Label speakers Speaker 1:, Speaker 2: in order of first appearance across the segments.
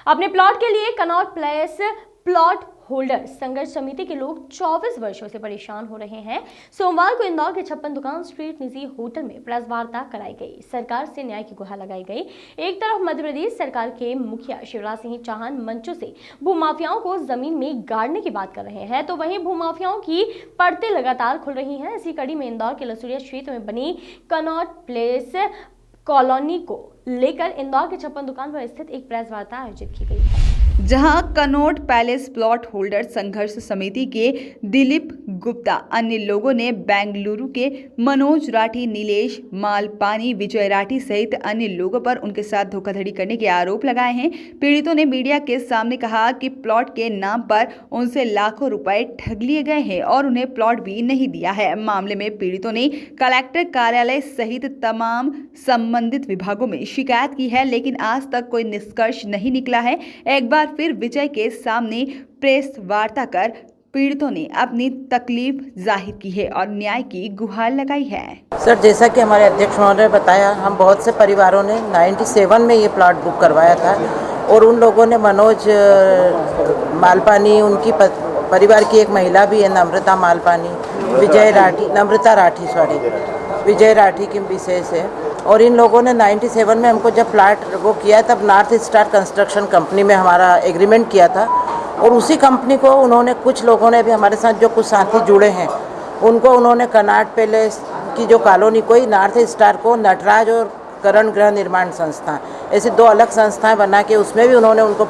Speaker 1: अपने प्लॉट के लिए कनॉट प्लेस प्लॉट होल्डर संघर्ष समिति के लोग 24 वर्षों से परेशान हो रहे हैं। सोमवार को इंदौर के 56 दुकान स्ट्रीट निजी होटल में प्रेस वार्ता कराई गई। सरकार से न्याय की गुहार लगाई गई। एक तरफ मध्य प्रदेश सरकार के मुखिया शिवराज सिंह चौहान मंचों से भूमाफियाओं को जमीन में गाड़ने की बात कर रहे हैं, तो वहीं भूमाफियाओं की परतें लगातार खुल रही हैं। इसी कड़ी में इंदौर के लसूरिया क्षेत्र में बनी कनॉट प्लेस कॉलोनी को लेकर इंदौर के 56 दुकान पर स्थित एक प्रेस वार्ता आयोजित की गई है,
Speaker 2: जहां कनॉट पैलेस प्लॉट होल्डर संघर्ष समिति के दिलीप गुप्ता अन्य लोगों ने बेंगलुरु के मनोज राठी, नीलेश मालपानी, विजय राठी सहित अन्य लोगों पर उनके साथ धोखाधड़ी करने के आरोप लगाए हैं। पीड़ितों ने मीडिया के सामने कहा कि प्लॉट के नाम पर उनसे लाखों रुपए ठग लिए गए हैं और उन्हें प्लॉट भी नहीं दिया है। मामले में पीड़ितों ने कलेक्टर कार्यालय सहित तमाम संबंधित विभागों में शिकायत की है, लेकिन आज तक कोई निष्कर्ष नहीं निकला है। एक बार फिर विजय के सामने प्रेस वार्ता कर पीड़ितों ने अपनी तकलीफ जाहिर की है और न्याय की गुहार लगाई है।
Speaker 3: सर, जैसा कि हमारे अध्यक्ष महोदय ने बताया, हम बहुत से परिवारों ने 97 में ये प्लॉट बुक करवाया था और उन लोगों ने मनोज मालपानी, उनकी परिवार की एक महिला भी है नम्रता मालपानी, विजय राठी की विशेष है, और इन लोगों ने 97 में हमको जब प्लाट वो किया तब नॉर्थ स्टार कंस्ट्रक्शन कंपनी में हमारा एग्रीमेंट किया था और उसी कंपनी को उन्होंने, कुछ लोगों ने भी हमारे साथ जो कुछ साथी जुड़े हैं उनको उन्होंने कनॉट पैलेस की जो कॉलोनी को ही नॉर्थ स्टार को नटराज और करण गृह निर्माण संस्था ऐसे 2 अलग संस्थाएं बना के उसमें भी उन्होंने उनको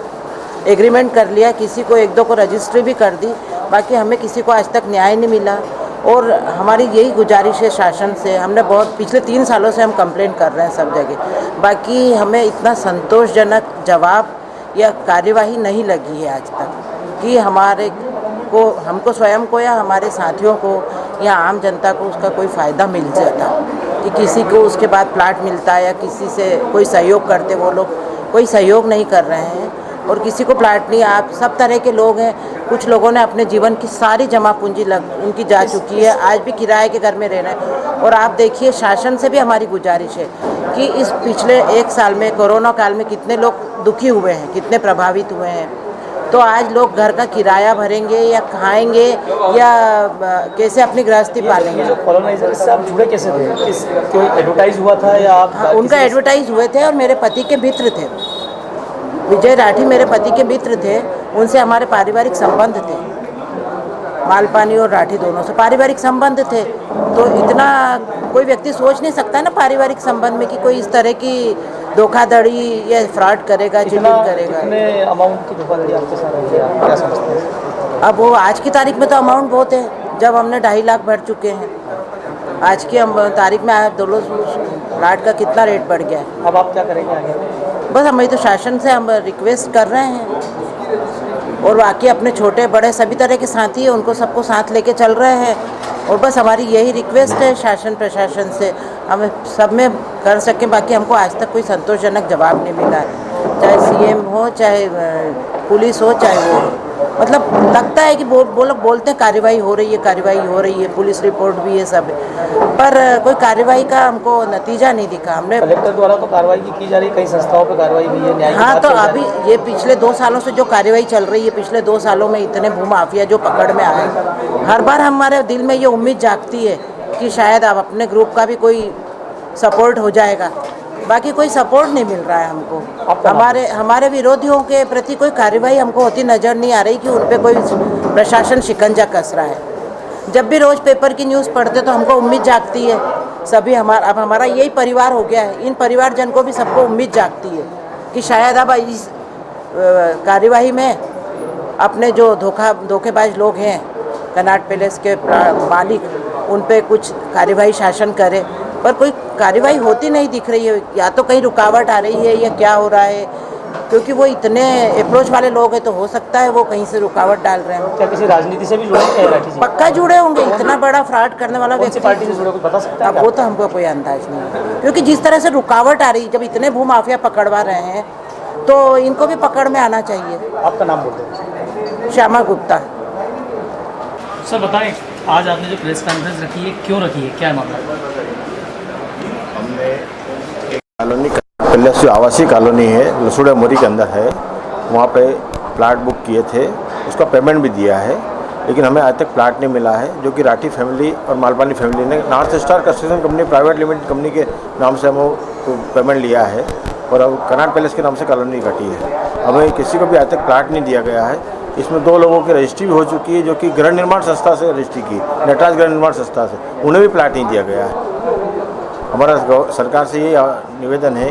Speaker 3: एग्रीमेंट कर लिया। किसी को 1-2 को रजिस्ट्री भी कर दी, बाकी हमें किसी को आज तक न्याय नहीं मिला। और हमारी यही गुजारिश है शासन से, हमने बहुत पिछले 3 सालों से हम कंप्लेन कर रहे हैं सब जगह, बाकी हमें इतना संतोषजनक जवाब या कार्यवाही नहीं लगी है आज तक कि हमको स्वयं को या हमारे साथियों को या आम जनता को उसका कोई फ़ायदा मिल जाता, कि किसी को उसके बाद प्लाट मिलता है या किसी से कोई सहयोग करते, वो लोग कोई सहयोग नहीं कर रहे हैं और किसी को प्लाट नहीं। आप सब तरह के लोग हैं, कुछ लोगों ने अपने जीवन की सारी जमा पूंजी उनकी जा चुकी है, आज भी किराए के घर में रह रहे हैं। और आप देखिए, शासन से भी हमारी गुजारिश है कि इस पिछले 1 साल में कोरोना काल में कितने लोग दुखी हुए हैं, कितने प्रभावित हुए हैं, तो आज लोग घर का किराया भरेंगे या खाएंगे या कैसे अपनी गृहस्थी पालेंगे।
Speaker 4: कॉलोनाइजर से आप जुड़े कैसे थे? कोई एडवर्टाइज हुआ था या आप?
Speaker 3: हाँ, उनका एडवर्टाइज हुए थे और मेरे पति के मित्र थे, विजय राठी मेरे पति के मित्र थे, उनसे हमारे पारिवारिक संबंध थे, मालपानी और राठी दोनों से पारिवारिक संबंध थे। तो इतना कोई व्यक्ति सोच नहीं सकता ना पारिवारिक संबंध में कि कोई इस तरह की धोखाधड़ी या फ्रॉड करेगा, चीटिंग करेगा।
Speaker 4: कितने अमाउंट की धोखाधड़ी आपके साथ हुई है, आप क्या समझते हैं?
Speaker 3: अब वो आज की तारीख में तो अमाउंट बहुत है, जब हमने 2.5 लाख भर चुके हैं, आज की तारीख में दोनों प्लाट का कितना रेट बढ़ गया है।
Speaker 4: अब आप क्या करेंगे आगे?
Speaker 3: बस हम तो शासन से हम रिक्वेस्ट कर रहे हैं और बाकी अपने छोटे बड़े सभी तरह के साथी हैं, उनको सबको साथ लेके चल रहे हैं और बस हमारी यही रिक्वेस्ट है शासन प्रशासन से, हम सब में कर सकें। बाकी हमको आज तक कोई संतोषजनक जवाब नहीं मिला है, चाहे सीएम हो, चाहे पुलिस हो, चाहे वो, मतलब लगता है कि वो लोग बोलते हैं कार्रवाई हो रही है, पुलिस रिपोर्ट भी है सब, पर कोई कार्रवाई का हमको नतीजा नहीं दिखा। हमने
Speaker 4: कलेक्टर द्वारा तो कार्रवाई की जा रही है, कई संस्थाओं पर कार्रवाई हुई है, न्याय की
Speaker 3: हाँ,
Speaker 4: बात
Speaker 3: तो
Speaker 4: चल
Speaker 3: अभी
Speaker 4: रही है।
Speaker 3: ये पिछले 2 सालों से जो कार्रवाई चल रही है, पिछले 2 सालों में इतने भूमाफिया जो पकड़ में आए, हर बार हमारे दिल में ये उम्मीद जागती है कि शायद अब अपने ग्रुप का भी कोई सपोर्ट हो जाएगा, बाकी कोई सपोर्ट नहीं मिल रहा है हमको। हमारे विरोधियों के प्रति कोई कार्रवाई हमको होती नज़र नहीं आ रही कि उन पर कोई प्रशासन शिकंजा कस रहा है। जब भी रोज़ पेपर की न्यूज़ पढ़ते तो हमको उम्मीद जागती है, सभी अब हमारा यही परिवार हो गया है, इन परिवारजन को भी सबको उम्मीद जागती है कि शायद अब इस कार्यवाही में अपने जो धोखेबाज लोग हैं, कनॉट पैलेस के मालिक, उन पे कुछ कार्यवाही शासन करे, पर कोई कार्यवाही होती नहीं दिख रही है। या तो कहीं रुकावट आ रही है या क्या हो रहा है, क्योंकि वो इतने अप्रोच वाले लोग हैं तो हो सकता है वो कहीं से रुकावट डाल रहे हैं।
Speaker 4: क्या किसी राजनीति से भी जुड़े हैं राठी जी?
Speaker 3: पक्का जुड़े होंगे, इतना बड़ा फ्रॉड करने वाला व्यक्ति।
Speaker 4: पार्टी से जुड़े, कुछ बता सकते हैं?
Speaker 3: अब वो तो हमको कोई अंदाज नहीं है, क्योंकि जिस तरह से रुकावट आ रही, जब इतने भूमाफिया पकड़वा रहे हैं तो इनको भी पकड़ में आना चाहिए।
Speaker 4: आपका नाम बोल दें।
Speaker 3: श्यामा गुप्ता।
Speaker 4: सर बताएं, आज आपने जो प्रेस कॉन्फ्रेंस रखी है, क्यों रखी है, क्या मामला?
Speaker 5: हमने एक कॉलोनी पैलेस जो आवासीय कॉलोनी है लसूड़ा मोरी के अंदर है, वहाँ पे प्लाट बुक किए थे, उसका पेमेंट भी दिया है, लेकिन हमें आज तक प्लाट नहीं मिला है, जो कि राठी फैमिली और मालपानी फैमिली ने north star construction company private limited company के नाम से हम पेमेंट लिया है और अब कनॉट पैलेस के नाम से कॉलोनी कटी है। हमें किसी को भी आज तक प्लाट नहीं दिया गया है। इसमें 2 लोगों की रजिस्ट्री भी हो चुकी है, जो कि गृह निर्माण संस्था से रजिस्ट्री की, नटराज गृह निर्माण संस्था से, उन्हें भी प्लाट नहीं दिया गया है। हमारा सरकार से ये निवेदन है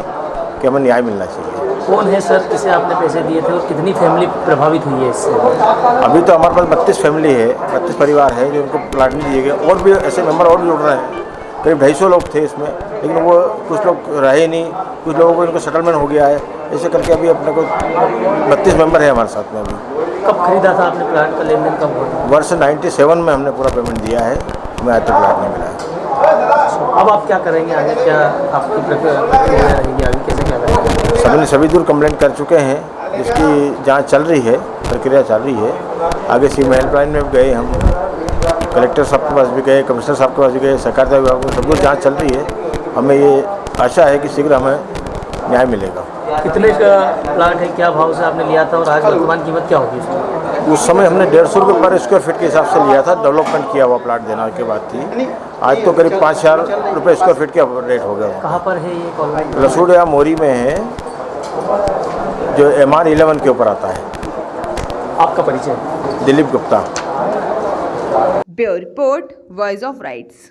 Speaker 5: कि हमें न्याय मिलना चाहिए।
Speaker 4: कौन है सर, किसे आपने पैसे दिए थे और कितनी फैमिली प्रभावित हुई है इससे?
Speaker 5: अभी तो हमारे पास 32 फैमिली है, 32 परिवार है जो उनको प्लाट नहीं दिए गए, और भी ऐसे मेंबर और भी जुड़ रहे हैं। करीब 250 लोग थे इसमें, लेकिन वो कुछ लोग रहे नहीं, कुछ लोगों को इनको सेटलमेंट हो गया है। ऐसे करके अभी अपने को 32 मेंबर है हमारे साथ में। अभी
Speaker 4: कब खरीदा था आपने प्लाट का, लेन देन कब हुआ?
Speaker 5: वर्ष 97 में हमने पूरा पेमेंट दिया है, हमें आज तक प्लाट नहीं मिला है।
Speaker 4: अब आप क्या करेंगे आगे, क्या आपकी प्रक्रिया रहेगी आगे, कैसे क्या करेंगे?
Speaker 5: सभी दूर कंप्लेंट कर चुके हैं, जिसकी जांच चल रही है, प्रक्रिया चल रही है। आगे सीएम हेल्पलाइन में भी गए हम, कलेक्टर साहब के पास भी गए, कमिश्नर साहब के पास भी गए, सहकारिता विभाग में सब कुछ जाँच चल रही है। हमें ये आशा है कि शीघ्र हमें न्याय मिलेगा।
Speaker 4: कितने का प्लाट है, क्या भाव से आपने लिया था और आज वर्तमान कीमत क्या होगी इसकी?
Speaker 5: उस समय हमने 150 रुपये पर स्क्वायर फीट के हिसाब से लिया था, डेवलपमेंट किया हुआ प्लाट देना के बाद थी। आज तो करीब 5,000 रुपये स्क्वायर फीट का रेट हो गया।
Speaker 4: कहाँ पर है ये कॉलोनी?
Speaker 5: लसूड़ा मोरी में है, जो MR 11 के ऊपर आता है।
Speaker 4: आपका परिचय?
Speaker 5: Dilip Gupta.
Speaker 2: Bureau report, voice of rights.